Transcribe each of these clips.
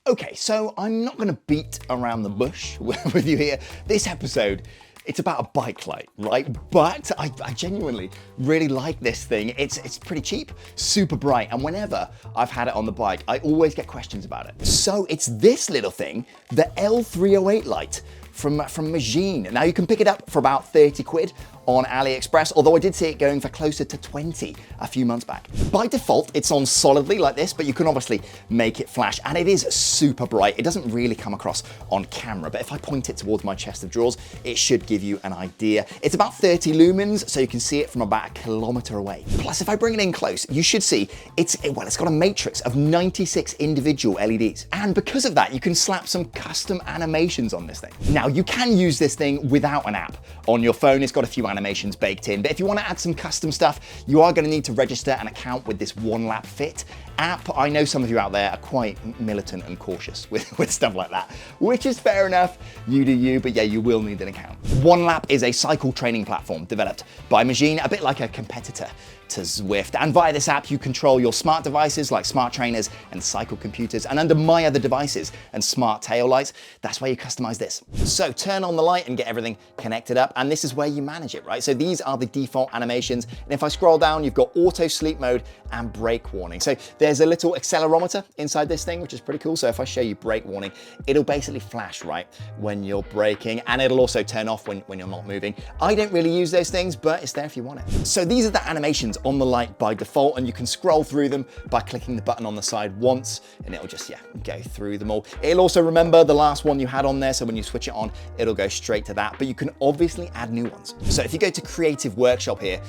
Okay, so I'm not gonna beat around the bush with you here. This episode, it's about a bike light, right? But I genuinely really like this thing. It's pretty cheap, super bright, and whenever I've had it on the bike, I always get questions about it. So it's this little thing, the L308 light from Magene. Now you can pick it up for about 30 quid on AliExpress, although I did see it going for closer to 20 a few months back. By default, it's on solidly like this, but you can obviously make it flash, and it is super bright. It doesn't really come across on camera, but if I point it towards my chest of drawers, it should give you an idea. It's about 30 lumens, so you can see it from about 1 kilometer away. Plus, if I bring it in close, you should see it's got a matrix of 96 individual LEDs. And because of that, you can slap some custom animations on this thing. Now, you can use this thing without an app on your phone. It's got a few animations baked in, but if you want to add some custom stuff, you are going to need to register an account with this OneLap Fit app. I know some of you out there are quite militant and cautious with stuff like that, which is fair enough. You do you, but yeah, you will need an account. OneLap is a cycle training platform developed by Magene, a bit like a competitor to Zwift. And via this app, you control your smart devices like smart trainers and cycle computers. And under My Other Devices and smart tail lights, that's where you customize this. So turn on the light and get everything connected up. And this is where you manage it, right? So these are the default animations. And if I scroll down, you've got auto sleep mode and brake warning. So there's a little accelerometer inside this thing, which is pretty cool. So if I show you brake warning, it'll basically flash, right, when you're braking, and it'll also turn off when you're not moving. I don't really use those things, but it's there if you want it. So these are the animations on the light by default, and you can scroll through them by clicking the button on the side once, and it'll just, go through them all. It'll also remember the last one you had on there, so when you switch it on, it'll go straight to that, but you can obviously add new ones. So if you go to Creative Workshop here,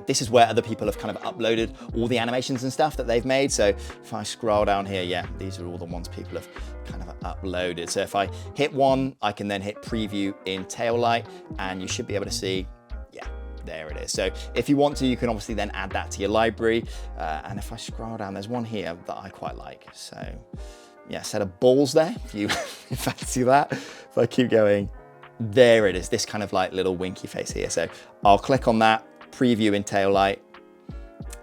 this is where other people have kind of uploaded all the animations and stuff that they've made. So if I scroll down here, these are all the ones people have kind of uploaded. So if I hit one, I can then hit preview in tail light, and you should be able to see, there it is. So if you want to, you can obviously then add that to your library. And if I scroll down, there's one here that I quite like. So set of balls there, if you fancy that. If I keep going, there it is, this kind of like little winky face here. So I'll click on that, preview in tail light,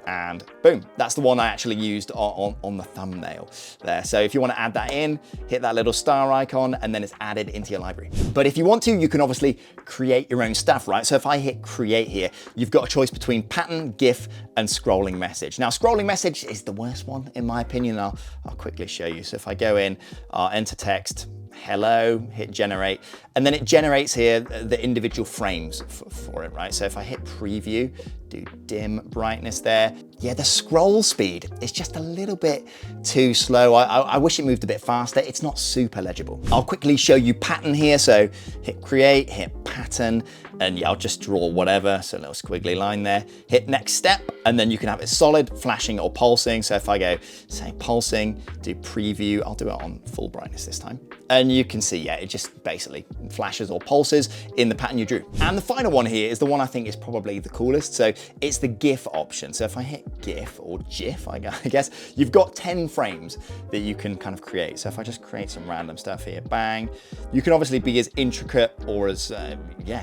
and boom, that's the one I actually used on the thumbnail there. So if you want to add that in, hit that little star icon, and then it's added into your library. But if you want to, you can obviously create your own stuff, right? So if I hit create here, you've got a choice between pattern, GIF, and scrolling message. Now, scrolling message is the worst one, in my opinion. I'll quickly show you. So if I go in, I'll enter text, hello, hit generate, and then it generates here the individual frames for it, right? So if I hit preview, do dim brightness there. The scroll speed is just a little bit too slow. I wish it moved a bit faster. It's not super legible. I'll quickly show you pattern here. So hit create, hit pattern, and I'll just draw whatever. So a little squiggly line there. Hit next step, and then you can have it solid, flashing, or pulsing. So if I go, say, pulsing, do preview, I'll do it on full brightness this time. And you can see, it just basically flashes or pulses in the pattern you drew. And the final one here is the one I think is probably the coolest. So it's the GIF option. So if I hit GIF or GIF, I guess, you've got 10 frames that you can kind of create. So if I just create some random stuff here, bang, you can obviously be as intricate or as,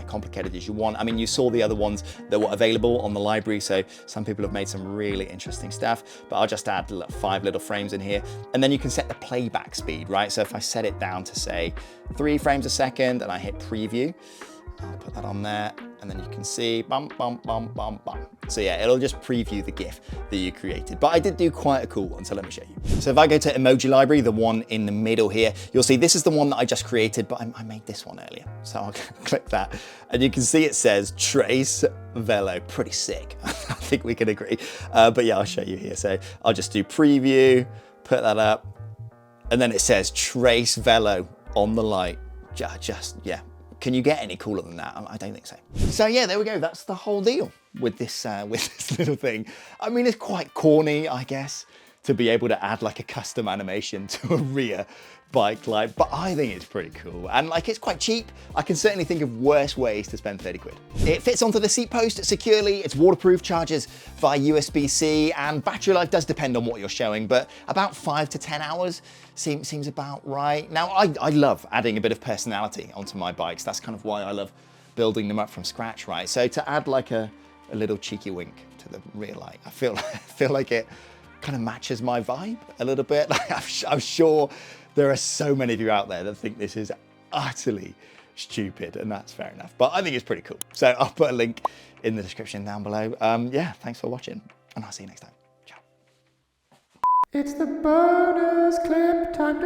complicated as you want. I mean, you saw the other ones that were available on the library. So some people have made some really interesting stuff, but I'll just add 5 little frames in here. And then you can set the playback speed, right? So if I set it down to say 3 frames a second and I hit preview, I'll put that on there, and then you can see bum, bum, bum, bum, bum. So it'll just preview the GIF that you created. But I did do quite a cool one, so let me show you. So if I go to emoji library, the one in the middle here, you'll see this is the one that I just created, but I made this one earlier. So I'll click that, and you can see it says Trace Velo. Pretty sick. I think we can agree. But I'll show you here. So I'll just do preview, put that up, and then it says Trace Velo on the light. Can you get any cooler than that? I don't think so. So there we go. That's the whole deal with this little thing. I mean, it's quite corny, I guess, to be able to add like a custom animation to a rear bike light, but I think it's pretty cool. And it's quite cheap. I can certainly think of worse ways to spend 30 quid. It fits onto the seat post securely. It's waterproof, charges via USB-C, and battery life does depend on what you're showing, but about 5 to 10 hours seems about right. Now, I love adding a bit of personality onto my bikes. That's kind of why I love building them up from scratch, right? So to add like a little cheeky wink to the rear light, I feel like it kind of matches my vibe a little bit. I'm sure There are so many of you out there that think this is utterly stupid, and that's fair enough. But I think it's pretty cool. So I'll put a link in the description down below. Yeah, thanks for watching, and I'll see you next time. Ciao. It's the bonus clip time.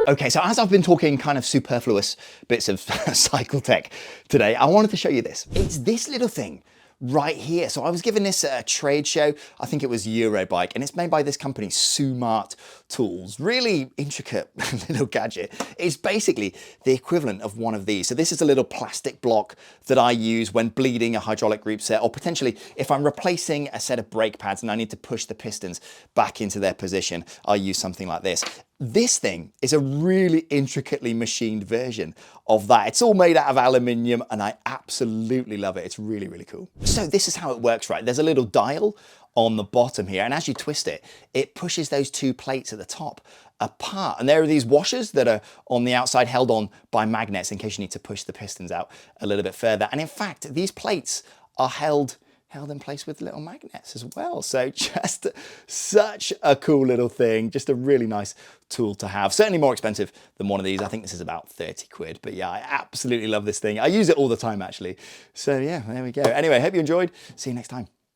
Okay, so as I've been talking kind of superfluous bits of cycle tech today, I wanted to show you this. It's this little thing right here. So I was given this at a trade show, I think it was Eurobike, and it's made by this company, Sumart Tools. Really intricate little gadget. It's basically the equivalent of one of these. So this is a little plastic block that I use when bleeding a hydraulic group set, or potentially if I'm replacing a set of brake pads and I need to push the pistons back into their position, I use something like this. This thing is a really intricately machined version of that. It's all made out of aluminium, and I absolutely love it. It's really, really cool. So this is how it works, right? There's a little dial on the bottom here, and as you twist it, it pushes those two plates at the top apart. And there are these washers that are on the outside held on by magnets in case you need to push the pistons out a little bit further. And in fact, these plates are held in place with little magnets as well. So just such a cool little thing, just a really nice tool to have. Certainly more expensive than one of these. I think this is about 30 quid, but yeah, I absolutely love this thing. I use it all the time actually. So yeah, there we go. Anyway, hope you enjoyed. See you next time.